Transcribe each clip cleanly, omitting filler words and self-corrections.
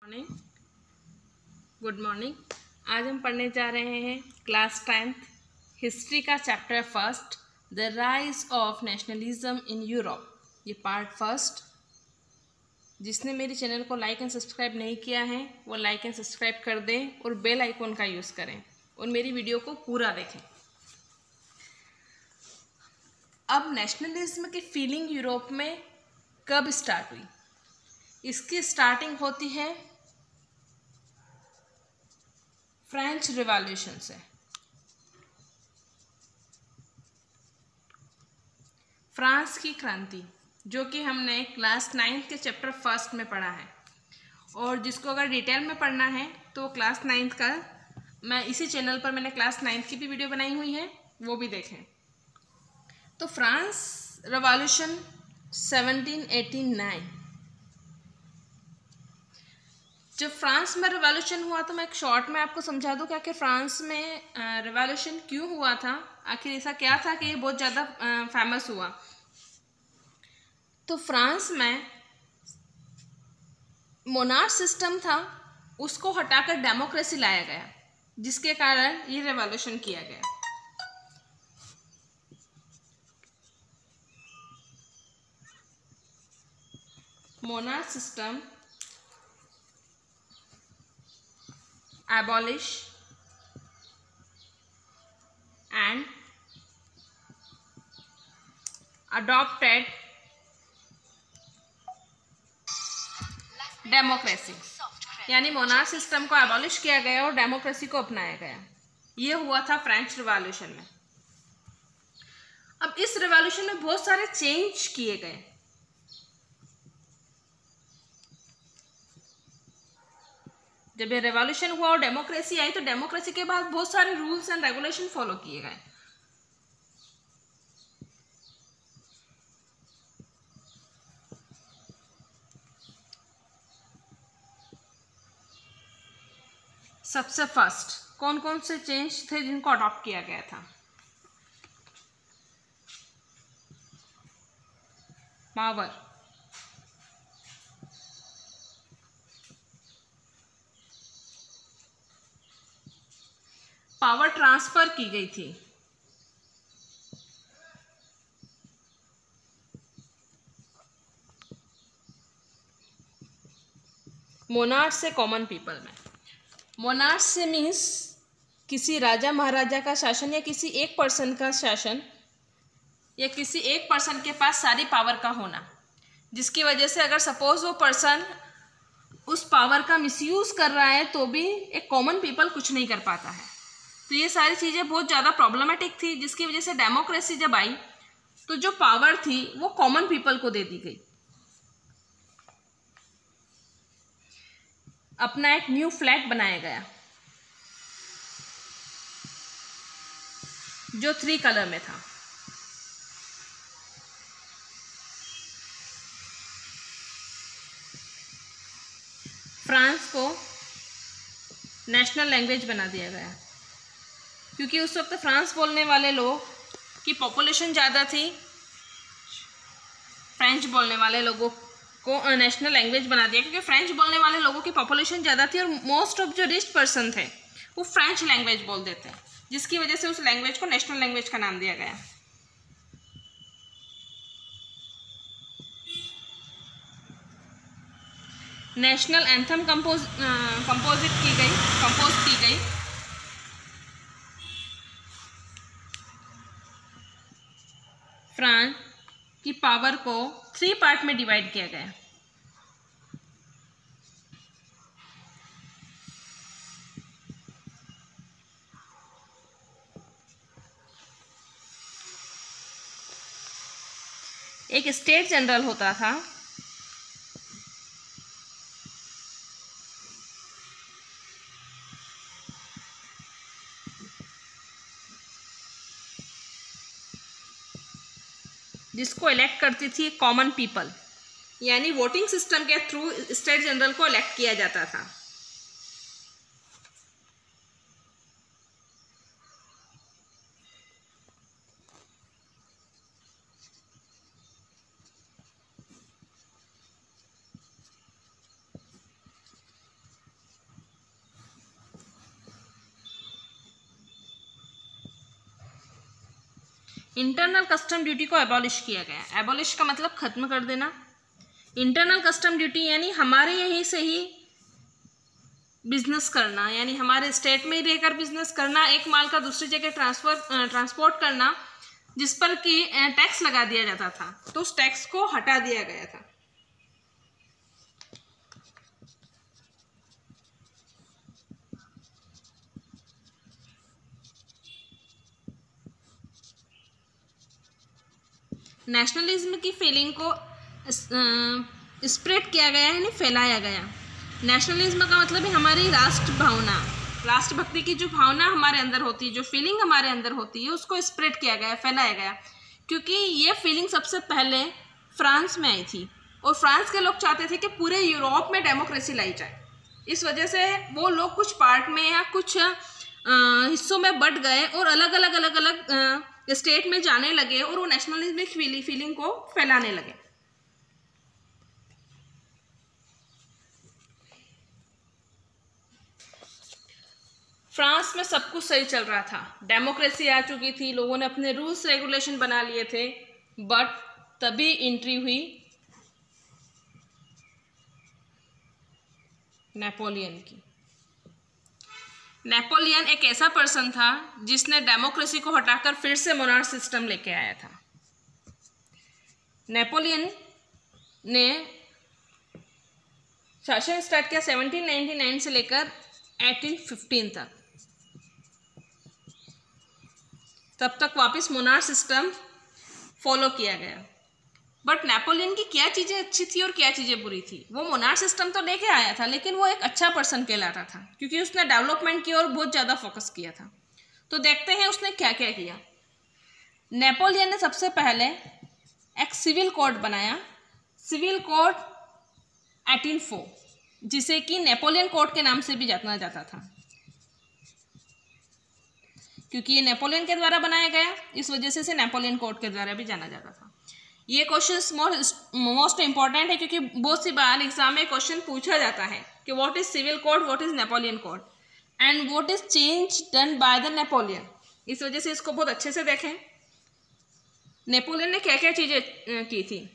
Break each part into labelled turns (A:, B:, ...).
A: Morning, good morning. आज हम पढ़ने जा रहे हैं क्लास 10th हिस्ट्री का chapter first, the rise of nationalism in Europe. ये पार्ट फर्स्ट। जिसने मेरे चैनल को लाइक एंड सब्सक्राइब नहीं किया है वो लाइक एंड सब्सक्राइब कर दें और बेल आइकॉन का यूज़ करें और मेरी वीडियो को पूरा देखें। अब नेशनलिज्म की फीलिंग यूरोप में कब स्टार्ट हुई? इसकी स्टार्टिंग होती है फ्रेंच रिवॉल्यूशन से। फ्रांस की क्रांति, जो कि हमने क्लास 9th के चैप्टर फर्स्ट में पढ़ा है, और जिसको अगर डिटेल में पढ़ना है तो क्लास 9th का मैं इसी चैनल पर मैंने क्लास 9th की भी वीडियो बनाई हुई है, वो भी देखें। तो फ्रांस रिवॉल्यूशन 1789। जब फ्रांस में रिवॉल्यूशन हुआ तो मैं एक शॉर्ट में आपको समझा दूं कि फ्रांस में रिवॉल्यूशन क्यों हुआ था, आखिर ऐसा क्या था कि ये बहुत ज़्यादा फेमस हुआ। तो फ्रांस में मोनार्क सिस्टम था, उसको हटाकर डेमोक्रेसी लाया गया, जिसके कारण ये रिवॉल्यूशन किया गया। Monarch system abolish and adopted democracy, यानी मोनार्क सिस्टम को एबॉलिश किया गया और डेमोक्रेसी को अपनाया गया। ये हुआ था फ्रेंच रिवॉल्यूशन में। अब इस रिवॉल्यूशन में बहुत सारे चेंज किए गए। जब ये रेवोल्यूशन हुआ और डेमोक्रेसी आई तो डेमोक्रेसी के बाद बहुत सारे रूल्स एंड रेगुलेशन फॉलो किए गए। सबसे फर्स्ट कौन कौन से चेंज थे जिनको अडॉप्ट किया गया था? पावर, पावर ट्रांसफर की गई थी। मोनार्क से कॉमन पीपल में। मोनार्क से मीन्स किसी राजा महाराजा का शासन या किसी एक पर्सन का शासन या किसी एक पर्सन के पास सारी पावर का होना, जिसकी वजह से अगर सपोज वो पर्सन उस पावर का मिसयूज कर रहा है तो भी एक कॉमन पीपल कुछ नहीं कर पाता है। तो ये सारी चीज़ें बहुत ज़्यादा प्रॉब्लमेटिक थी, जिसकी वजह से डेमोक्रेसी जब आई तो जो पावर थी वो कॉमन पीपल को दे दी गई। अपना एक न्यू फ्लैग बनाया गया जो 3 कलर में था। फ्रांस को नेशनल लैंग्वेज बना दिया गया, क्योंकि उस वक्त फ्रांस बोलने वाले लोग की पॉपुलेशन ज़्यादा थी। फ्रेंच बोलने वाले लोगों को नेशनल लैंग्वेज बना दिया, क्योंकि फ्रेंच बोलने वाले लोगों की पॉपुलेशन ज़्यादा थी और मोस्ट ऑफ जो रिच पर्सन थे वो फ्रेंच लैंग्वेज बोल देते हैं, जिसकी वजह से उस लैंग्वेज को नेशनल लैंग्वेज का नाम दिया गया। नेशनल एंथम कंपोज की गई। फ्रांस की पावर को 3 पार्ट में डिवाइड किया गया। एक स्टेट जनरल होता था, जिसको इलेक्ट करती थी कॉमन पीपल, यानी वोटिंग सिस्टम के थ्रू स्टेट जनरल को इलेक्ट किया जाता था। इंटरनल कस्टम ड्यूटी को एबॉलिश किया गया। एबॉलिश का मतलब खत्म कर देना। इंटरनल कस्टम ड्यूटी यानी हमारे यहीं से ही बिजनेस करना, यानी हमारे स्टेट में ही रहकर बिजनेस करना, एक माल का दूसरी जगह ट्रांसपोर्ट करना जिस पर कि टैक्स लगा दिया जाता था, तो उस टैक्स को हटा दिया गया था। नेशनलिज्म की फीलिंग को स्प्रेड किया गया यानी फैलाया गया। नेशनलिज्म का मतलब है हमारी राष्ट्र भावना, राष्ट्रभक्ति की जो भावना हमारे अंदर होती है, जो फीलिंग हमारे अंदर होती है, उसको स्प्रेड किया गया, फैलाया गया। क्योंकि ये फीलिंग सबसे पहले फ्रांस में आई थी और फ्रांस के लोग चाहते थे कि पूरे यूरोप में डेमोक्रेसी लाई जाए। इस वजह से वो लोग कुछ पार्ट में या कुछ हिस्सों में बट गए और अलग अलग स्टेट में जाने लगे और वो नेशनलिज्मिक फीलिंग को फैलाने लगे। फ्रांस में सब कुछ सही चल रहा था, डेमोक्रेसी आ चुकी थी, लोगों ने अपने रूल्स रेगुलेशन बना लिए थे, बट तभी एंट्री हुई नेपोलियन की। नेपोलियन एक ऐसा पर्सन था जिसने डेमोक्रेसी को हटाकर फिर से मोनार्क सिस्टम लेके आया था। नेपोलियन ने शासन स्टार्ट किया 1799 से लेकर 1815 तक। तब तक वापस मोनार्क सिस्टम फॉलो किया गया। बट नेपोलियन की क्या चीज़ें अच्छी थी और क्या चीज़ें बुरी थी, वो मोनार्क सिस्टम तो लेके आया था, लेकिन वो एक अच्छा पर्सन कहलाता था क्योंकि उसने डेवलपमेंट की ओर बहुत ज़्यादा फोकस किया था। तो देखते हैं उसने क्या क्या किया। नेपोलियन ने सबसे पहले एक सिविल कोड बनाया, सिविल कोड 1804, जिसे कि नेपोलियन कोड के नाम से भी जाना जाता था। क्योंकि ये नेपोलियन के द्वारा बनाया गया, इस वजह से इसे नेपोलियन कोड के द्वारा भी जाना जाता था। ये क्वेश्चन मोस्ट इंपॉर्टेंट है क्योंकि बहुत सी बार एग्जाम में क्वेश्चन पूछा जाता है कि what is civil code, what is Napoleon code and what is change done by the Napoleon. इस वजह से इसको बहुत अच्छे से देखें। नेपोलियन ने क्या क्या चीज़ें की थी।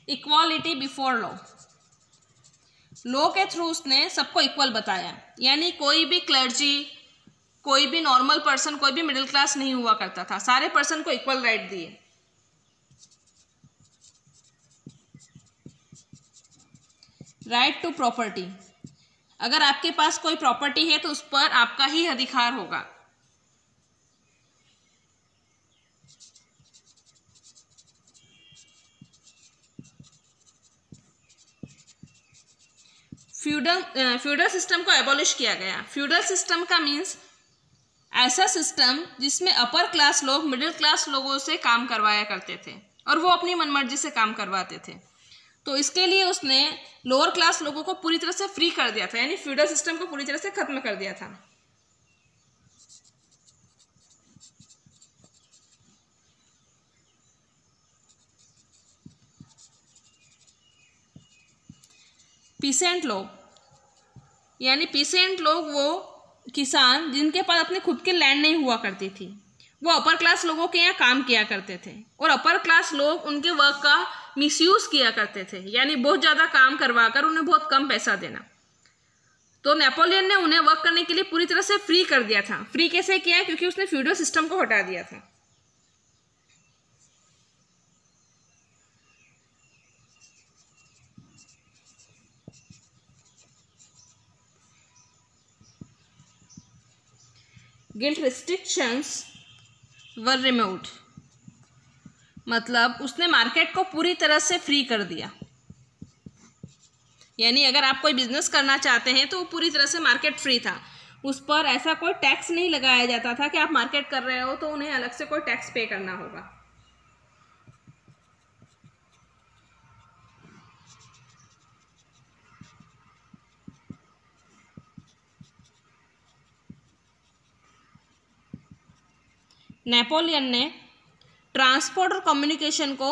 A: इक्वालिटी बिफोर लॉ के थ्रू उसने सबको इक्वल बताया, यानी कोई भी क्लर्जी, कोई भी नॉर्मल पर्सन, कोई भी मिडिल क्लास नहीं हुआ करता था, सारे पर्सन को इक्वल राइट दिए। राइट टू प्रॉपर्टी, अगर आपके पास कोई प्रॉपर्टी है तो उस पर आपका ही अधिकार होगा। फ्यूडल सिस्टम को एबॉलिश किया गया। फ्यूडल सिस्टम का मीन्स ऐसा सिस्टम जिसमें अपर क्लास लोग मिडिल क्लास लोगों से काम करवाया करते थे और वो अपनी मनमर्जी से काम करवाते थे। तो इसके लिए उसने लोअर क्लास लोगों को पूरी तरह से फ्री कर दिया था, यानी फ्यूडल सिस्टम को पूरी तरह से खत्म कर दिया था। पीसेंट लोग, यानी पीसेंट लोग वो किसान जिनके पास अपने खुद के लैंड नहीं हुआ करती थी, वो अपर क्लास लोगों के यहाँ काम किया करते थे और अपर क्लास लोग उनके वर्क का मिसयूज किया करते थे, यानी बहुत ज़्यादा काम करवाकर उन्हें बहुत कम पैसा देना। तो नेपोलियन ने उन्हें वर्क करने के लिए पूरी तरह से फ्री कर दिया था। फ्री कैसे किया? क्योंकि उसने फ्यूडल सिस्टम को हटा दिया था। गिल्ड रिस्ट्रिक्शंस वर रिमूव्ड, मतलब उसने मार्केट को पूरी तरह से फ्री कर दिया। यानी अगर आप कोई बिजनेस करना चाहते हैं तो वो पूरी तरह से मार्केट फ्री था, उस पर ऐसा कोई टैक्स नहीं लगाया जाता था कि आप मार्केट कर रहे हो तो उन्हें अलग से कोई टैक्स पे करना होगा। नेपोलियन ने ट्रांसपोर्ट और कम्युनिकेशन को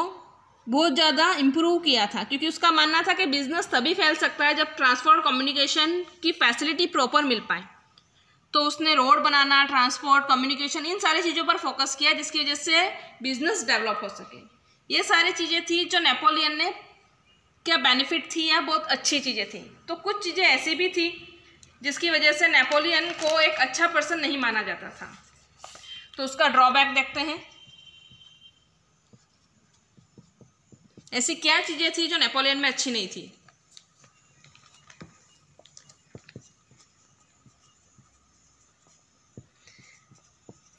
A: बहुत ज़्यादा इम्प्रूव किया था, क्योंकि उसका मानना था कि बिजनेस तभी फैल सकता है जब ट्रांसपोर्ट और कम्युनिकेशन की फैसिलिटी प्रॉपर मिल पाए। तो उसने रोड बनाना, ट्रांसपोर्ट, कम्युनिकेशन, इन सारी चीज़ों पर फोकस किया जिसकी वजह से बिजनेस डेवलप हो सके। ये सारी चीज़ें थी जो नेपोलियन ने क्या बेनिफिट थी या बहुत अच्छी चीज़ें थी। तो कुछ चीज़ें ऐसी भी थी जिसकी वजह से नेपोलियन को एक अच्छा पर्सन नहीं माना जाता था। तो उसका ड्रॉबैक देखते हैं। ऐसी क्या चीज़ें थी जो नेपोलियन में अच्छी नहीं थी।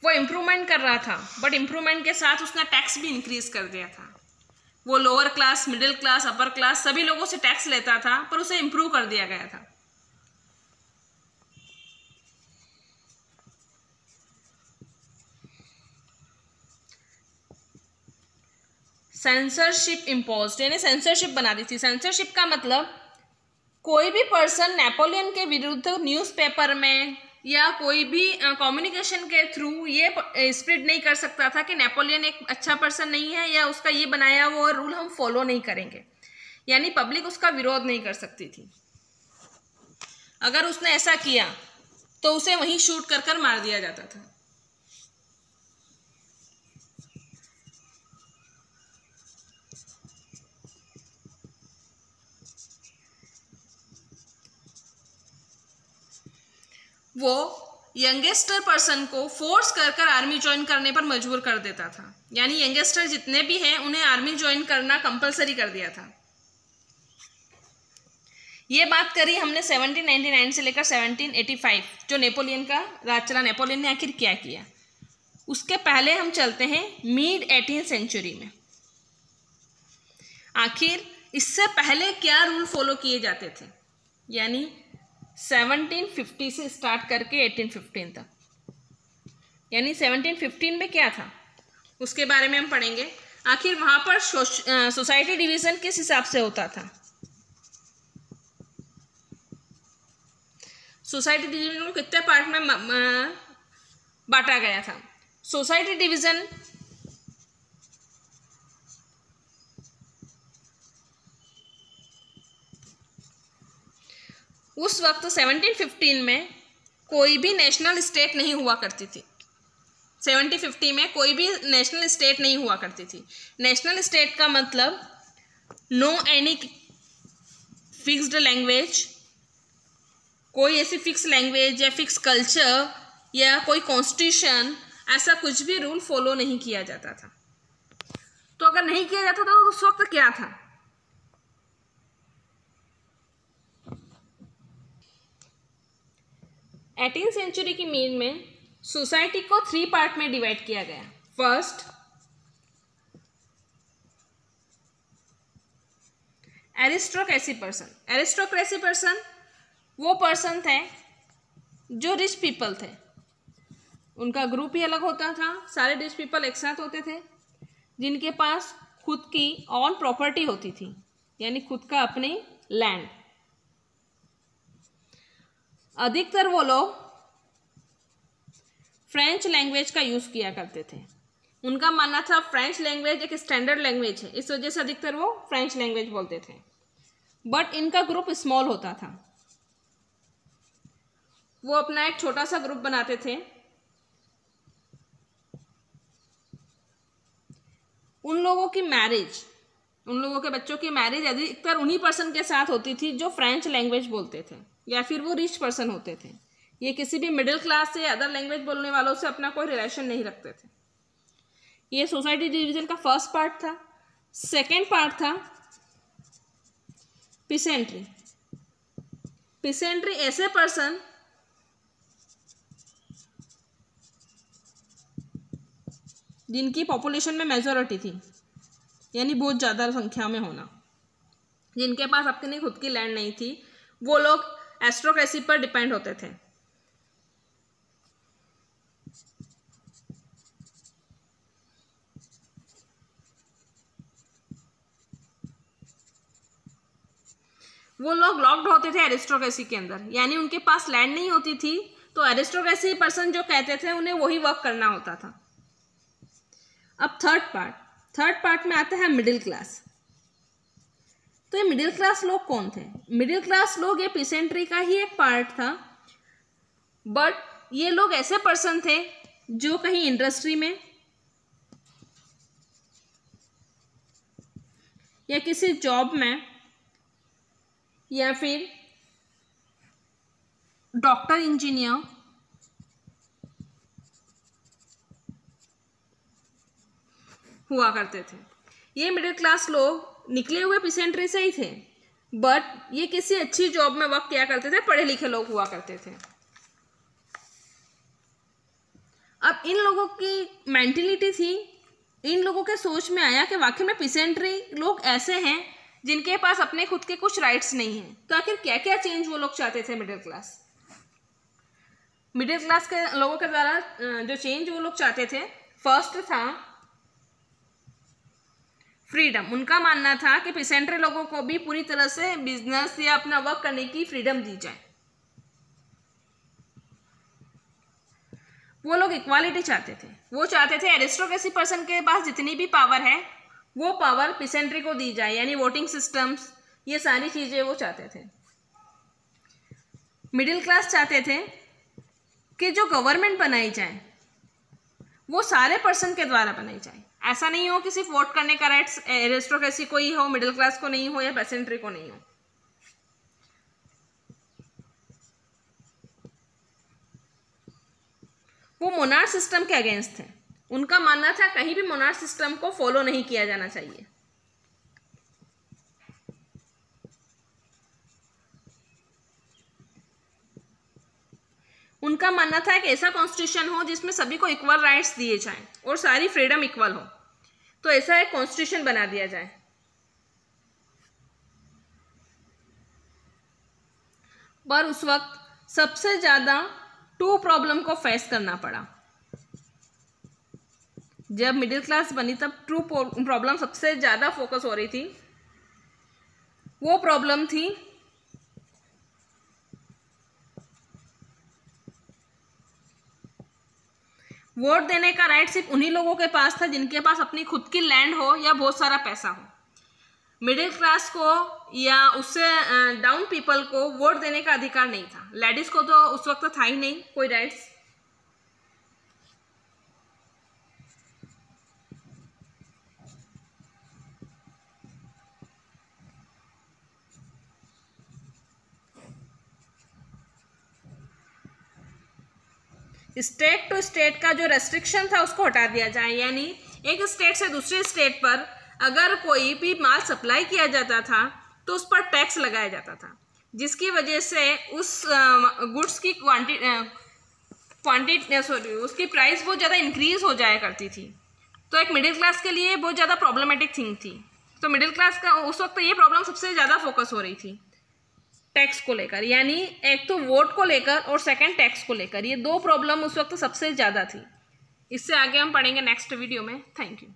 A: वो इम्प्रूवमेंट कर रहा था, बट इम्प्रूवमेंट के साथ उसने टैक्स भी इंक्रीज कर दिया था। वो lower class, middle class, upper class सभी लोगों से टैक्स लेता था, पर उसे इम्प्रूव कर दिया गया था। सेंसरशिप इम्पोज्ड, यानी सेंसरशिप बना दी थी। सेंसरशिप का मतलब कोई भी पर्सन नेपोलियन के विरुद्ध न्यूज़पेपर में या कोई भी कम्युनिकेशन के थ्रू ये स्प्रेड नहीं कर सकता था कि नेपोलियन एक अच्छा पर्सन नहीं है या उसका ये बनाया हुआ रूल हम फॉलो नहीं करेंगे, यानी पब्लिक उसका विरोध नहीं कर सकती थी। अगर उसने ऐसा किया तो उसे वहीं शूट कर कर मार दिया जाता था। वो यंगेस्टर पर्सन को फोर्स कर कर आर्मी ज्वाइन करने पर मजबूर कर देता था, यानी यंगेस्टर जितने भी हैं उन्हें आर्मी ज्वाइन करना कंपलसरी कर दिया था। ये बात करी हमने 1799 से लेकर 1785 जो नेपोलियन का राज चला। नेपोलियन ने आखिर क्या किया, उसके पहले हम चलते हैं मिड 18th सेंचुरी में। आखिर इससे पहले क्या रूल फॉलो किए जाते थे, यानी 1750 से स्टार्ट करके 1815 तक, यानी 1715 में क्या था उसके बारे में हम पढ़ेंगे। आखिर वहाँ पर सोसाइटी डिवीज़न किस हिसाब से होता था। सोसाइटी डिवीज़न को कितने पार्ट में बांटा गया था। सोसाइटी डिवीज़न उस वक्त 1715 में कोई भी नेशनल स्टेट नहीं हुआ करती थी। 1750 में कोई भी नेशनल स्टेट नहीं हुआ करती थी। नेशनल स्टेट का मतलब नो एनी फिक्स्ड लैंग्वेज, कोई ऐसी फिक्स लैंग्वेज या फिक्स कल्चर या कोई कॉन्स्टिट्यूशन, ऐसा कुछ भी रूल फॉलो नहीं किया जाता था। तो अगर नहीं किया जाता तो उस वक्त क्या था। 18th सेंचुरी की मीन में सोसाइटी को 3 पार्ट में डिवाइड किया गया। First, aristocracy person. Aristocracy person वो पर्सन थे जो रिच पीपल थे, उनका ग्रुप ही अलग होता था। सारे रिच पीपल एक साथ होते थे जिनके पास खुद की ऑन प्रॉपर्टी होती थी, यानी खुद का अपनी लैंड। अधिकतर वो लोग फ्रेंच लैंग्वेज का यूज़ किया करते थे। उनका मानना था फ्रेंच लैंग्वेज एक स्टैंडर्ड लैंग्वेज है, इस वजह से अधिकतर वो फ्रेंच लैंग्वेज बोलते थे। बट इनका ग्रुप स्मॉल होता था, वो अपना एक छोटा सा ग्रुप बनाते थे। उन लोगों की मैरिज, उन लोगों के बच्चों की मैरिज अधिकतर उन्हीं पर्सन के साथ होती थी जो फ्रेंच लैंग्वेज बोलते थे या फिर वो रिच पर्सन होते थे। ये किसी भी मिडिल क्लास से अदर लैंग्वेज बोलने वालों से अपना कोई रिलेशन नहीं रखते थे। ये सोसाइटी डिवीजन का फर्स्ट पार्ट था। सेकेंड पार्ट था पिसेंट्री। पिसेंट्री ऐसे पर्सन जिनकी पॉपुलेशन में मेजॉरिटी थी, यानी बहुत ज़्यादा संख्या में होना, जिनके पास अपनी खुद की लैंड नहीं थी, वो लोग एरिस्टोक्रेसी पर डिपेंड होते थे। वो लोग लॉक्ड होते थे एरिस्टोक्रेसी के अंदर, यानी उनके पास लैंड नहीं होती थी, तो एरिस्टोक्रेसी पर्सन जो कहते थे उन्हें वही वर्क करना होता था। अब थर्ड पार्ट में आता है मिडिल क्लास। तो ये मिडिल क्लास लोग कौन थे? मिडिल क्लास लोग ये पिसेंट्री का ही एक पार्ट था, बट ये लोग ऐसे पर्सन थे जो कहीं इंडस्ट्री में या किसी जॉब में या फिर डॉक्टर, इंजीनियर हुआ करते थे। ये मिडिल क्लास लोग निकले हुए पिसेंट्री से ही थे, बट ये किसी अच्छी जॉब में वर्क किया करते थे, पढ़े लिखे लोग हुआ करते थे। अब इन लोगों की मेंटेलिटी थी, इन लोगों के सोच में आया कि वाकई में पिसेंट्री लोग ऐसे हैं जिनके पास अपने खुद के कुछ राइट्स नहीं हैं। तो आखिर क्या क्या चेंज वो लोग चाहते थे? मिडिल क्लास के लोगों के द्वारा जो चेंज वो लोग चाहते थे, फर्स्ट था फ्रीडम। उनका मानना था कि पिसेंट्री लोगों को भी पूरी तरह से बिजनेस या अपना वर्क करने की फ्रीडम दी जाए। वो लोग इक्वालिटी चाहते थे। वो चाहते थे एरिस्टोक्रेसी पर्सन के पास जितनी भी पावर है वो पावर पिसेंट्री को दी जाए, यानी वोटिंग सिस्टम्स, ये सारी चीजें वो चाहते थे। मिडिल क्लास चाहते थे कि जो गवर्नमेंट बनाई जाए वो सारे पर्सन के द्वारा बनाई जाए। ऐसा नहीं हो कि सिर्फ वोट करने का राइट्स एरिस्टोक्रेसी को ही हो, मिडिल क्लास को नहीं हो या पेसेंट्री को नहीं हो। वो मोनार्क सिस्टम के अगेंस्ट थे। उनका मानना था कहीं भी मोनार्क सिस्टम को फॉलो नहीं किया जाना चाहिए। उनका मानना था कि ऐसा कॉन्स्टिट्यूशन हो जिसमें सभी को इक्वल राइट्स दिए जाएं और सारी फ्रीडम इक्वल हो, तो ऐसा एक कॉन्स्टिट्यूशन बना दिया जाए। पर उस वक्त सबसे ज्यादा 2 प्रॉब्लम को फेस करना पड़ा। जब मिडिल क्लास बनी तब 2 प्रॉब्लम सबसे ज्यादा फोकस हो रही थी। वो प्रॉब्लम थी वोट देने का राइट सिर्फ उन्हीं लोगों के पास था जिनके पास अपनी खुद की लैंड हो या बहुत सारा पैसा हो। मिडिल क्लास को या उससे डाउन पीपल को वोट देने का अधिकार नहीं था। लेडीज को तो उस वक्त था ही नहीं कोई राइट्स। स्टेट टू स्टेट का जो रेस्ट्रिक्शन था उसको हटा दिया जाए, यानी एक स्टेट से दूसरे स्टेट पर अगर कोई भी माल सप्लाई किया जाता था तो उस पर टैक्स लगाया जाता था, जिसकी वजह से उस गुड्स की उसकी प्राइस बहुत ज़्यादा इंक्रीज हो जाया करती थी। तो एक मिडिल क्लास के लिए बहुत ज़्यादा प्रॉब्लमेटिक थिंग थी। तो मिडिल क्लास का उस वक्त ये प्रॉब्लम सबसे ज़्यादा फोकस हो रही थी टैक्स को लेकर, यानी एक तो वोट को लेकर और सेकंड टैक्स को लेकर। ये 2 प्रॉब्लम उस वक्त सबसे ज़्यादा थी। इससे आगे हम पढ़ेंगे नेक्स्ट वीडियो में। Thank you.